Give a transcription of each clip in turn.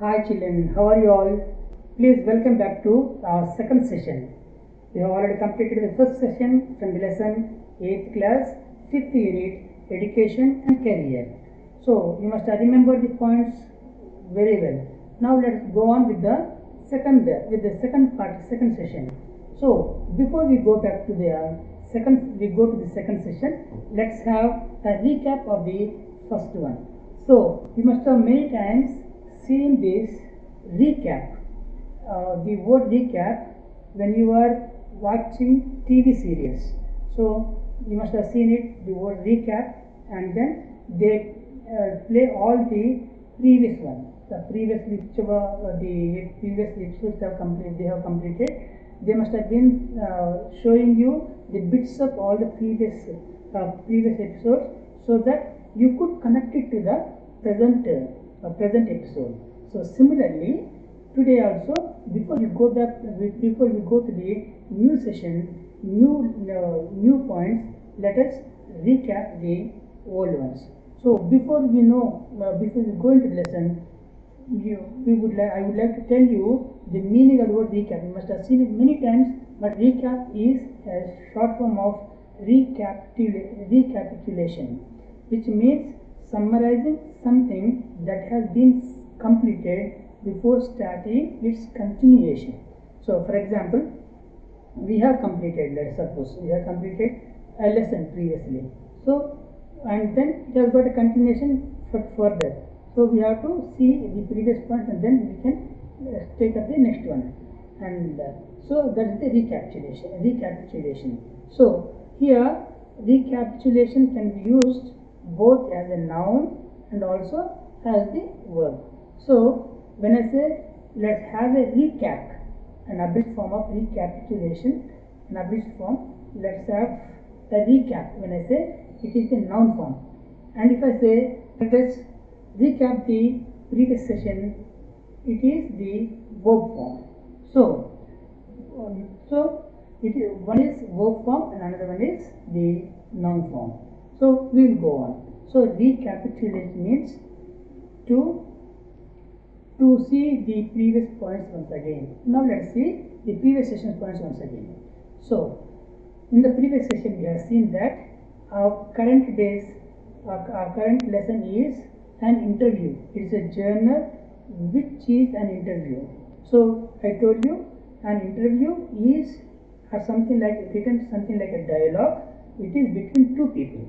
Hi children, how are you all? Please welcome back to our second session. We have already completed the first session from the lesson 8th class, 5th unit, Education and Career. So you must remember the points very well. Now let's go on with the second session. So before we go back to the second session, let's have a recap of the first one. So you must have many times seen this recap, the word recap, when you are watching TV serials. So you must have seen it, the word recap, and then they play all the previous one, the previously whichever the previous episodes they have completed. They must have been showing you the bits of all the previous episodes, so that you could connect it to the present episode. So similarly, today also, before you go to the new session, new points, let us recap the old ones. So before we go into the lesson, I would like to tell you the meaning of the word recap. You must have seen it many times, but recap is a short form of recapitulation, which means summarizing something that has been completed before starting its continuation. So for example, let's suppose we have completed a lesson previously. So, and then it has got a continuation further. So we have to see the previous point, and then we can take up the next one. And so that is the recapitulation. So here recapitulation can be used both as a noun and also as the verb. So when I say let's have a recap, an abridged form of recapitulation, an abridged form, let's have a recap. When I say, it is the noun form. And if I say let us recap the previous session, it is the verb form. So one is verb form and another one is the noun form. So we will go on. So recapitulate means to see the previous points once again. Now let's see the previous session points once again. So in the previous session we have seen that our current lesson is an interview. It's a journal which is an interview. So I told you an interview is something like a dialogue. It is between two people.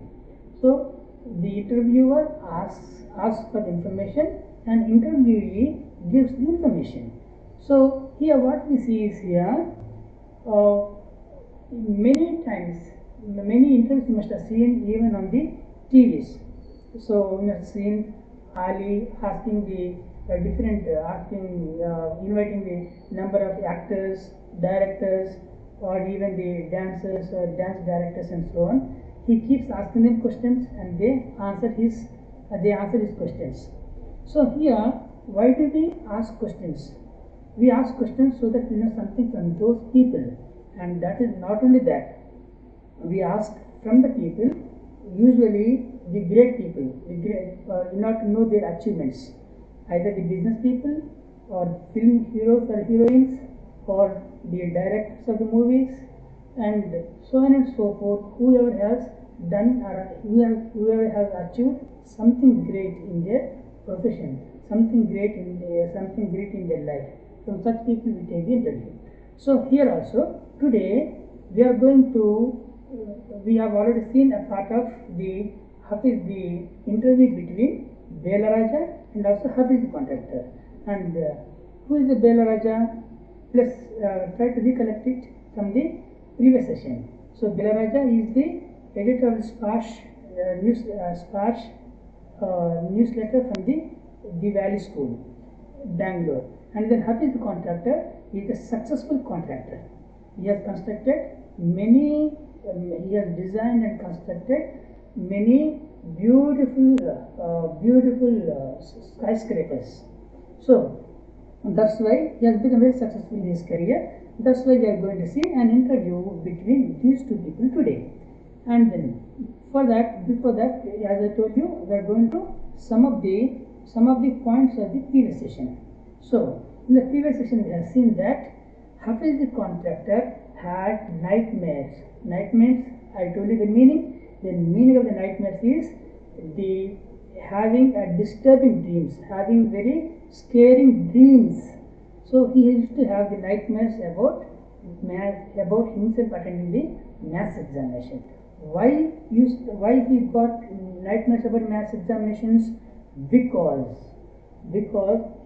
So the interviewer asks for the information and interviewee gives the information. So here what we see is here many interviews you must have seen even on the TVs. So you must have seen Ali asking inviting the number of actors, directors, or even the dancers or dance directors and so on. He keeps asking them questions and they answer his questions. So here, why do we ask questions? We ask questions so that we know something from those people, and that is not only that. We ask from the people, usually the great people, in order to know their achievements, either the business people or film heroes or heroines or the directors of the movies, and so on and so forth. Whoever has achieved something great in their profession, something great in their life. From such people we take the interview. So here also today we have already seen a part of the interview between Bela Raja and also Hafiz the contractor. And who is the Bela Raja? Let's try to recollect it from the previous session. So Bela Raja is the editor of the Sparsh newsletter from the Valley School, Bangalore. And then Hafiz the contractor is a successful contractor. He has designed and constructed many beautiful skyscrapers. So that's why he has become very successful in his career. That's why we are going to see an interview between these two people today. And then before that, as I told you, we are going to sum up the points of the previous session. So, in the previous session we have seen that Hafiz the contractor had nightmares. Nightmares, I told you the meaning. The meaning of the nightmares is the having a disturbing dreams, having very scaring dreams. So he used to have the nightmares about himself attending the maths examination. Why he got nightmares about maths examinations? Because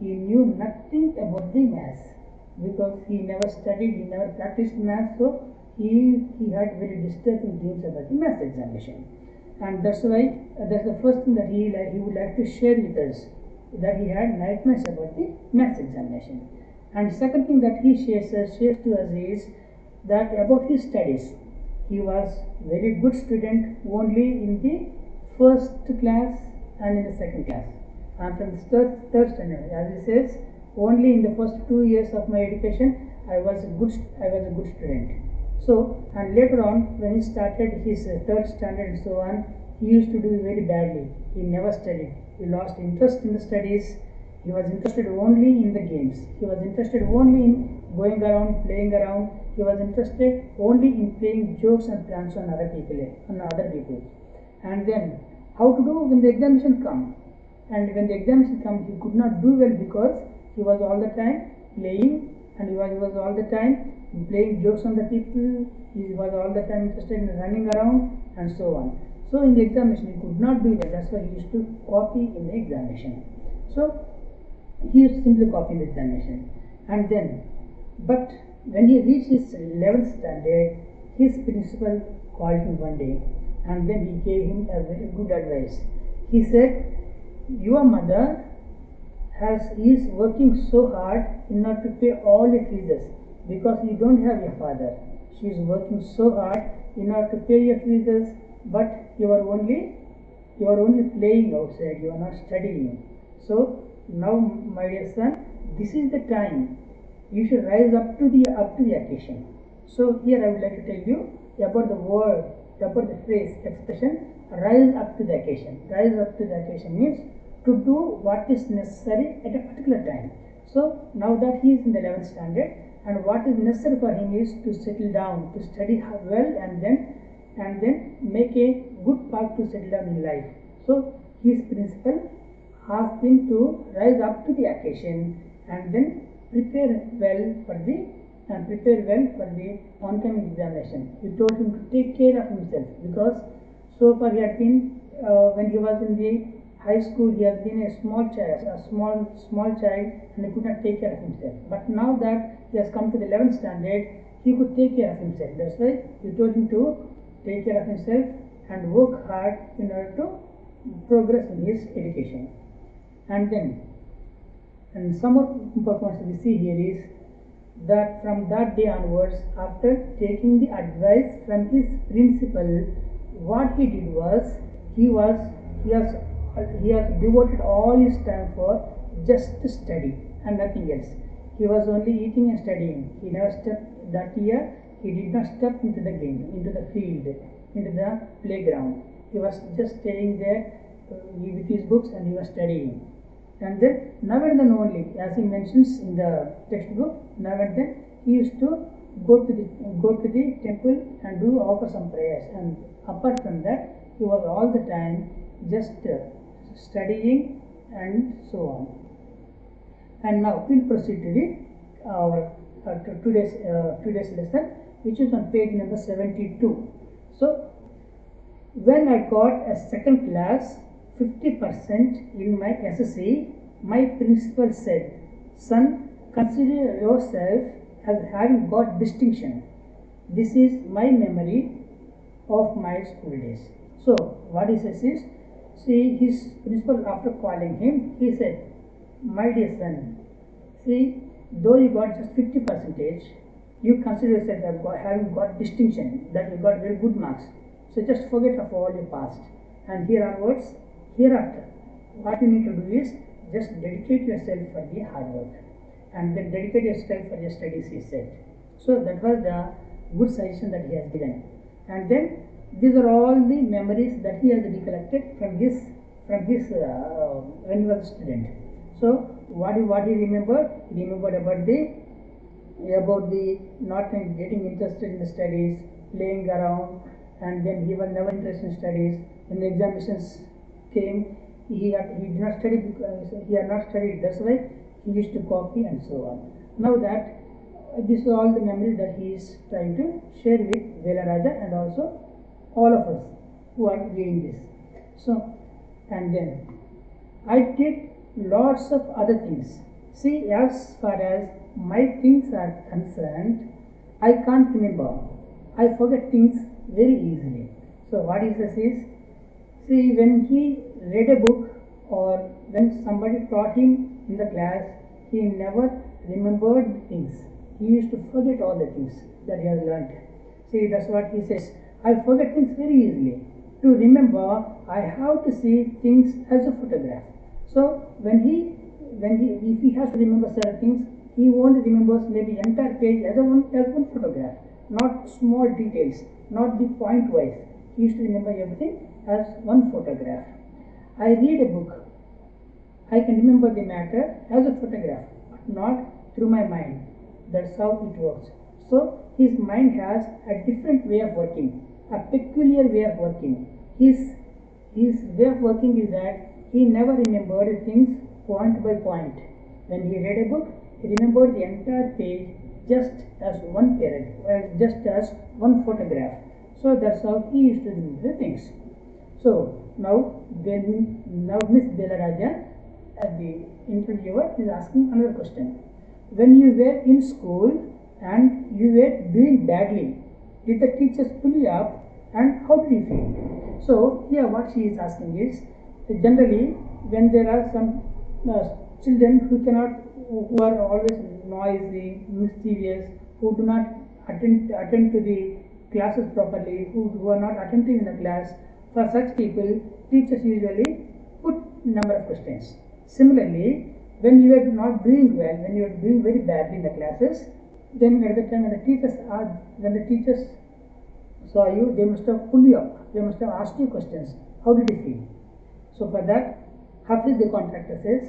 he knew nothing about the maths, because he never studied, he never practiced maths, so he had very disturbing dreams about the maths examination. And that's why that's the first thing that he would like to share with us, that he had nightmares about the maths examination. And second thing that he shares to us is that about his studies. He was very good student only in the first class and in the second class. And from the third standard, as he says, only in the first 2 years of my education I was a good student. So, and later on when he started his third standard and so on, he used to do very badly. He never studied. He lost interest in the studies. He was interested only in the games. He was interested only in going around, playing around. He was interested only in playing jokes and pranks on other people. And then how to do when the examination come? And when the examination come, he could not do well because he was all the time playing, and he was all the time playing jokes on the people. He was all the time interested in running around and so on. So in the examination he could not do well. That's why he used to copy in the examination. So he used to simply copy in the examination. And then, but when he reached his 11th standard, his principal called him one day, and then he gave him a very good advice. He said, "Your mother is working so hard in order to pay all your fees, because you don't have your father. She is working so hard in order to pay your fees, but you are only playing outside. You are not studying. So now, my dear son, this is the time. You should rise up to the occasion." So here I would like to tell you about the word, about the phrase, expression, rise up to the occasion. Rise up to the occasion means to do what is necessary at a particular time. So now that he is in the 11th standard, and what is necessary for him is to settle down, to study well, and then make a good path to settle down in life. So his principal asked him to rise up to the occasion and then prepare well for the oncoming examination. He told him to take care of himself, because so far he had been when he was in the high school, he has been a small child, and he could not take care of himself. But now that he has come to the 11th standard, he could take care of himself. That's why he told him to take care of himself and work hard in order to progress in his education. And some of the points we see here is that from that day onwards, after taking the advice from his principal, what he did was he has devoted all his time for just to study and nothing else. He was only eating and studying. He never stepped that year. He did not step into the game, into the field, into the playground. He was just staying there with his books, and he was studying. And then now and then only, as he mentions in the textbook, now and then he used to go to the temple and offer some prayers. And apart from that, he was all the time just studying and so on. And now we'll proceed to our today's lesson, which is on page number 72. So when I got a second class 50% in my SSC, my principal said, "Son, consider yourself as having got distinction. This is my memory of my school days." So what he says is, see, his principal, after calling him, he said, "My dear son, see, though you got just 50%, you consider yourself as having got distinction, that you got very good marks. So just forget of all your past, and hereafter, what you need to do is just dedicate yourself for the hard work, and then dedicate yourself for your studies," he said. So that was the good suggestion that he has given. And then these are all the memories that he has recollected from his when he was a student. So what he remembered? He remembered about the not getting interested in the studies, playing around, and then he was never interested in studies. When the examinations came, he did not study because he had not studied. That's why he used to copy and so on. Now that this is all the memories that he is trying to share with Velaraja and also all of us who are reading this. So, and then I did lots of other things. See, as far as my things are concerned, I can't remember. I forget things very easily. So, what he says is, see, when he read a book or when somebody taught him in the class, he never remembered things. He used to forget all the things that he has learned. See, that's what he says. I forget things very easily. To remember, I have to see things as a photograph. So if he has to remember certain things, he only remembers maybe entire page as one photograph, not small details, not the point wise. He used to remember everything as one photograph. I read a book. I can remember the matter as a photograph, but not through my mind. That's how it works. So his mind has a different way of working, a peculiar way of working. His way of working is that he never remembered things point by point. When he read a book, he remembered the entire page just as one paragraph, just as one photograph. So that's how he used to remember things. So now Miss Velaraja, the interviewer, is asking another question. When you were in school and you were doing badly, did the teachers pull you up and how did you feel? So here what she is asking is, generally when there are some children who are always noisy, mischievous, who do not attend to the classes properly, who are not attentive in the class, for such people, teachers usually put number of questions. Similarly, when you are not doing well, when you are doing very badly in the classes, then at the time when the teachers saw you, they must have pulled you up. They must have asked you questions. How did you feel? So for that, Hafiz the contractor says,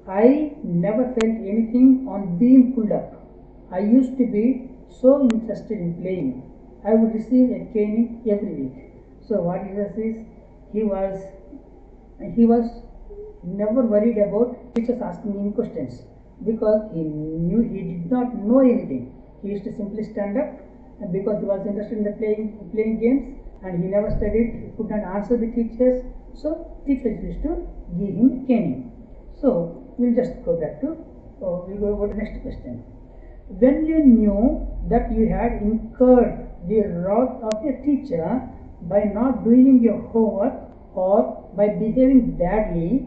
I never felt anything on being pulled up. I used to be so interested in playing. I would receive a caning every week. So what he says is, he was never worried about teachers asking him questions because he did not know anything. He used to simply stand up, and because he was interested in the playing games and he never studied, he could not answer the teachers. So teachers used to give him caning. So we'll just go back to we'll go to the next question. When you knew that you had incurred the wrath of your teacher by not doing your homework or by behaving badly,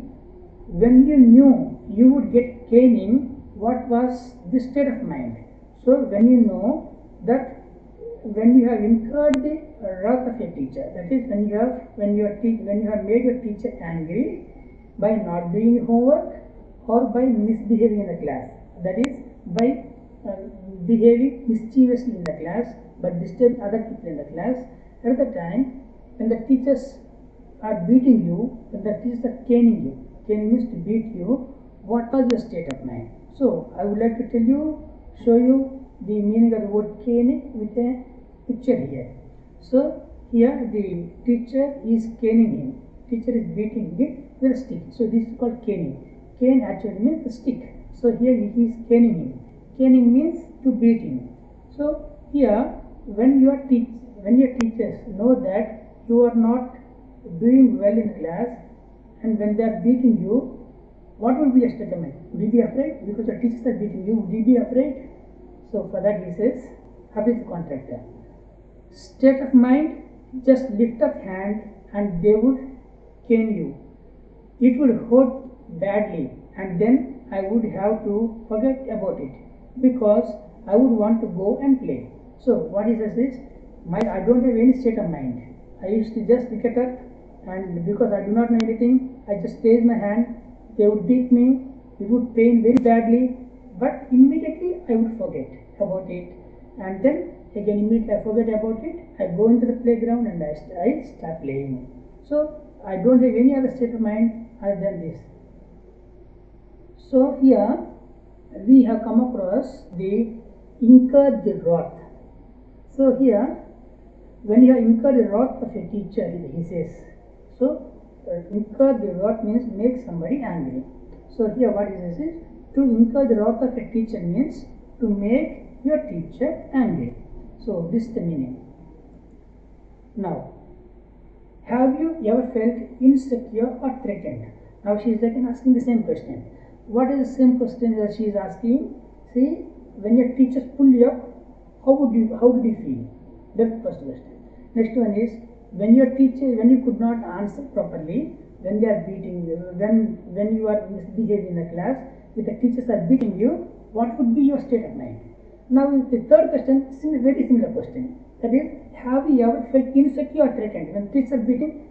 when you knew you would get caning, what was the state of mind? So when you know that when you have incurred the wrath of your teacher, that is when you have made your teacher angry by not doing homework or by misbehaving in the class, that is by behaving mischievously in the class but disturbing other people in the class, at the time when the teachers are beating you, when the teachers are caning you, caning means to beat you, what was your state of mind? So I would like to show you the meaning of the word caning with a picture here. So here the teacher is caning him, teacher is beating him with a stick. So this is called caning. Cane actually means the stick. So here he is caning him. Caning means to beat him. So here when your teachers know that you are not doing well in class and when they are beating you, what will be your state of mind? Will you be afraid? Because the teachers are beating you, will you be afraid? So for that he says, Hafiz the contractor. State of mind, just lift up hand and they would cane you. It would hurt badly and then I would have to forget about it because I would want to go and play. So what he says is, I don't have any state of mind. I used to just pick it up and because I do not know anything, I just raise my hand, they would beat me, it would pain very badly, but immediately I would forget about it and then again immediately I forget about it, I go into the playground and I start playing. So I don't have any other state of mind other than this. So here we have come across the incur the wrath. So here, when you have incurred the wrath of a teacher, he says. So incur the wrath means make somebody angry. So here what he says is, to incur the wrath of a teacher means to make your teacher angry. So this is the meaning. Now, have you ever felt insecure or threatened? Now she is again asking the same question. What is the same question that she is asking? See, when your teachers pull you up, how did you feel? That's the first question. Next one is, when your teacher, when you could not answer properly, when they are beating you, when you are misbehaving in the class, if the teachers are beating you, what would be your state of mind? Now the third question is a very similar question. That is, have you ever felt insecure or threatened? When teachers are beating,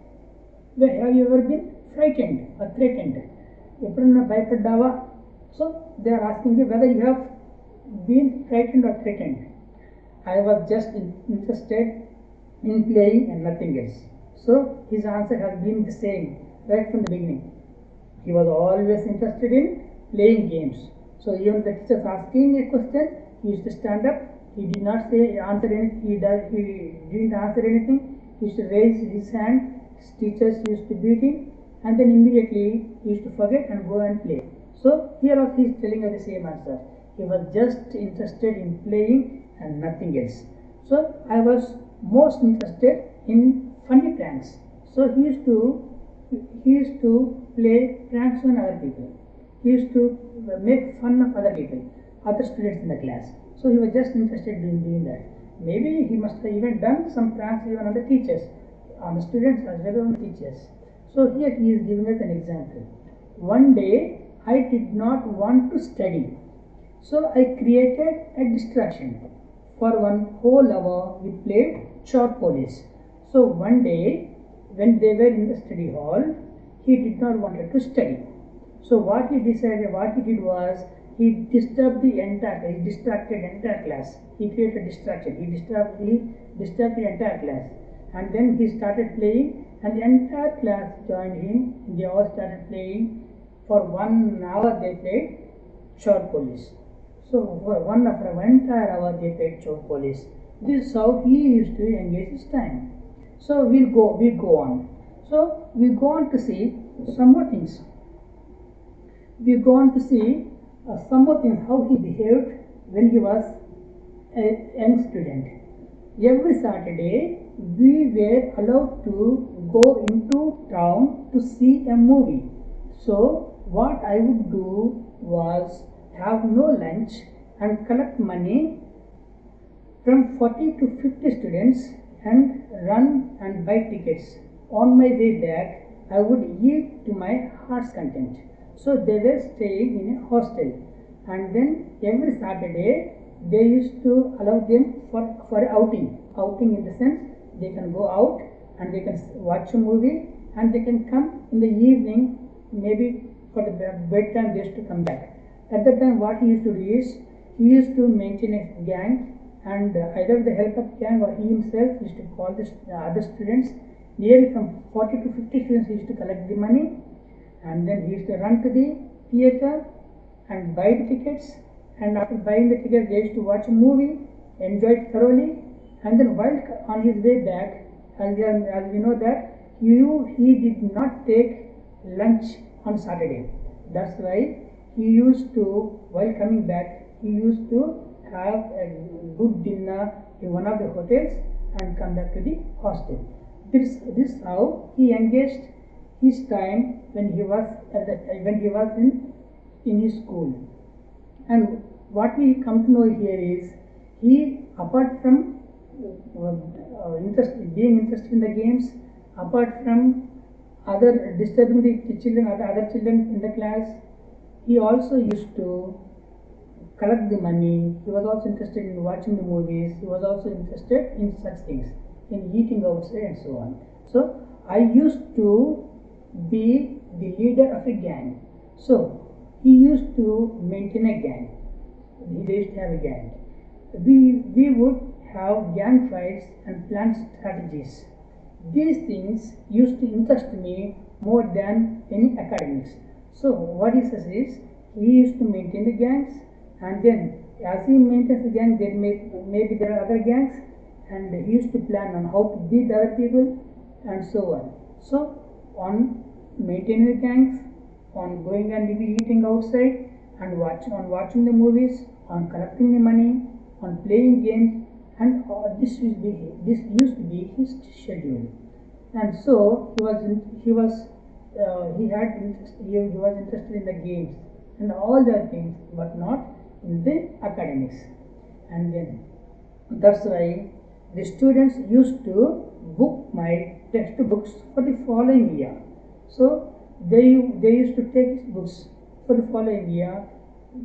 have you ever been frightened or threatened? ఎప్పుడన్నా భయపడ్డావా? So they are asking you whether you have been frightened or threatened. I was just interested in playing and nothing else. So his answer has been the same right from the beginning. He was always interested in playing games. So even the teacher is asking a question, he used to stand up. He did not answer anything. He didn't answer anything. He used to raise his hand. His teachers used to beat him, and then immediately he used to forget and go and play. So here also he is telling us the same answer. He was just interested in playing and nothing else. So I was most interested in funny pranks. So he used to play pranks on other people. He used to make fun of other people, other students in the class. So he was just interested in doing that. Maybe he must have even done some pranks even on the teachers, on the students as well as on the teachers. So here he is giving us an example. One day I did not want to study. So I created a distraction. For 1 whole hour we played short police. So one day when they were in the study hall, he did not want to study. So what he did was, he distracted the entire class. He created distraction. He distracted the entire class. And then he started playing, and the entire class joined him. They all started playing. For 1 hour they played short police. So for entire hour they played short police. This is how he used to engage his time. So we go on. So we go on to see some more things. We go on to see some more things, how he behaved when he was a young student. Every Saturday we were allowed to go into town to see a movie. So what I would do was have no lunch and collect money from 40 to 50 students and run and buy tickets. On my way back, I would eat to my heart's content. So they were staying in a hostel, and then every Saturday they used to allow them for outing. Outing in the sense, they can go out and they can watch a movie, and they can come in the evening, maybe for the bedtime they used to come back. At that time what he used to do is, he used to maintain a gang, and either with the help of gang or he himself used to call the other students. Nearly from 40 to 50 students he used to collect the money, and then he used to run to the theatre and buy the tickets, and after buying the tickets they used to watch a movie, enjoy it thoroughly, and then while on his way back, as we know that he did not take lunch on Saturday. That's why he used to, while coming back, he used to have a good dinner in one of the hotels and come back to the hostel. This is how he engaged his time when he was in his school. And what we come to know here is, he, apart from being interested in the games, apart from other disturbing the children, other children in the class, he also used to collect the money. He was also interested in watching the movies. He was also interested in such things, in eating outside and so on. So I used to be the leader of a gang. So he used to maintain a gang. They used to have a gang. We would have gang fights and plan strategies. These things used to interest me more than any academics. So what he says is, he used to maintain the gangs, and then as he maintains the gang, maybe there are other gangs, and he used to plan on how to beat other people, and so on. So on maintaining the gangs, on going and eating outside, and watching the movies, on collecting the money, on playing games, and this used to be his schedule. And so he was interested in the games and all the things, but not in the academics. And then that's why the students used to book my textbooks for the following year. So they used to take his books for the following year.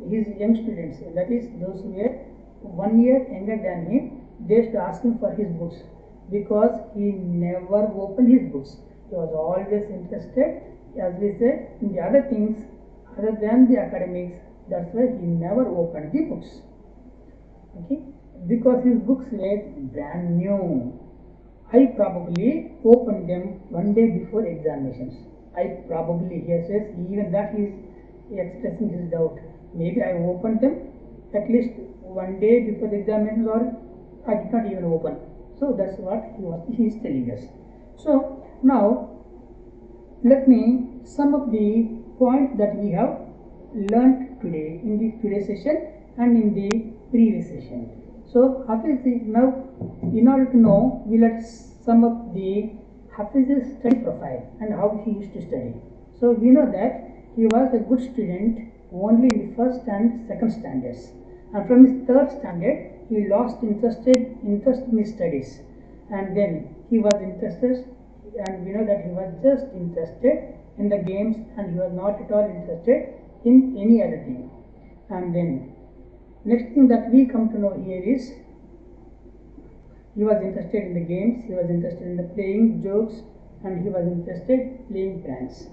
His young students, that is those who were 1 year younger than him, they used to ask him for his books, because he never opened his books. He was always interested, as we said, in the other things other than the academics. That's why he never opened the books. Okay, because his books were brand new. I probably opened them one day before examinations. I probably, he says, even that he is expressing his doubt. Maybe I opened them at least one day before the examinations, or I did not even open. So that's what he is telling us. So now let me sum up the points that we have learnt today in the today's session and in the previous session. So Hafiz, now in order to know, we let's sum up the Hafiz's study profile and how he used to study. So we know that he was a good student only in the first and second standards, and from his third standard he lost interest in his studies, and then he was interested, and we know that he was just interested in the games, and he was not at all interested in any other thing. And then next thing that we come to know here is, he was interested in the games, he was interested in the playing jokes, and he was interested playing pranks.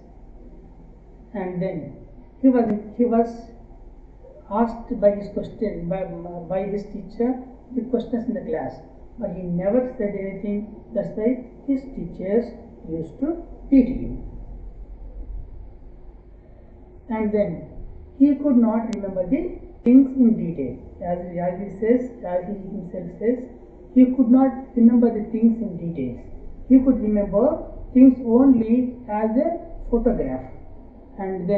And then he was asked by his teacher the questions in the class, but he never said anything. That's why his teachers used to beat him. And then he could not remember the things in detail. As he himself says, he could not remember the things in details. He could remember things only as a photograph. And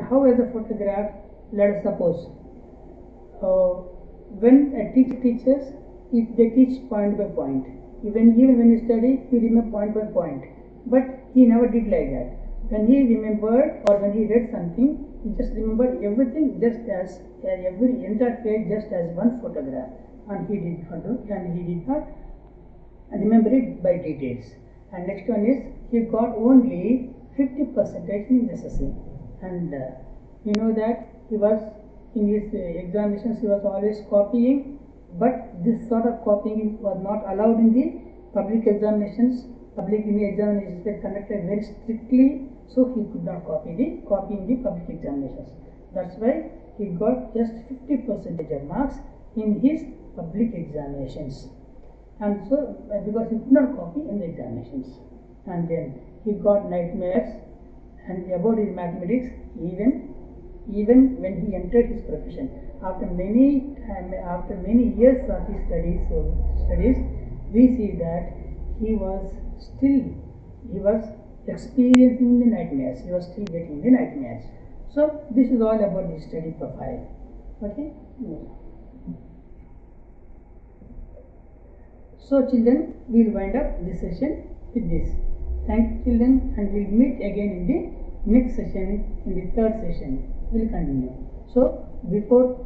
how as a photograph? Let us suppose when a teacher teaches, if they teach point by point, even when you study, he remember point by point. But he never did like that. When he remembered, or when he read something, he just remembered everything just as every entire page just as one photograph, and he did not remember it by details. And next one is, he got only 50% in SSC, and we know that he was in his examinations, he was always copying, but this sort of copying was not allowed in the public examinations. Public examinations were conducted very strictly, so he could not copy in the public examinations. That's why he got just 50% of marks in his public examinations, and so because he could not copy in the examinations. And then he got nightmares and about his mathematics, even when he entered his profession. After many years of his studies, we see that he was experiencing the nightmares. He was still getting the nightmares. So this is all about the study profile. Okay. So children, we will wind up this session with this. Thank you children, and we will meet again in the next session, in the third session. We will continue. So before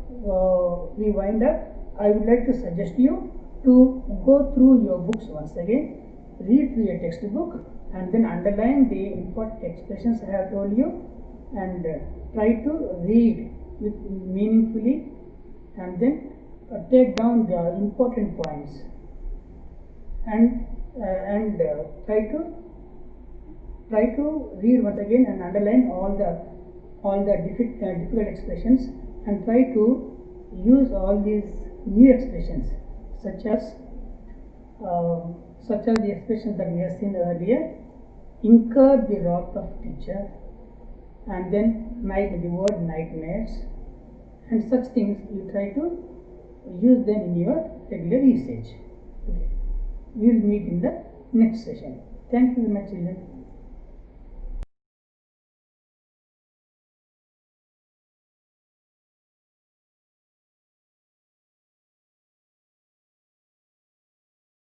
we wind up, I would like to suggest you to go through your books once again, read through your textbook, and then underline the important expressions I have told you, and try to read with meaningfully, and then take down the important points, and try to read once again and underline all the difficult expressions, and try to use all these new expressions, such as the expressions that we have seen earlier: incur the wrath of teacher, and then night, the word nightmares, and such things you try to use them in your regular usage. Okay. We will meet in the next session. Thank you very much, children.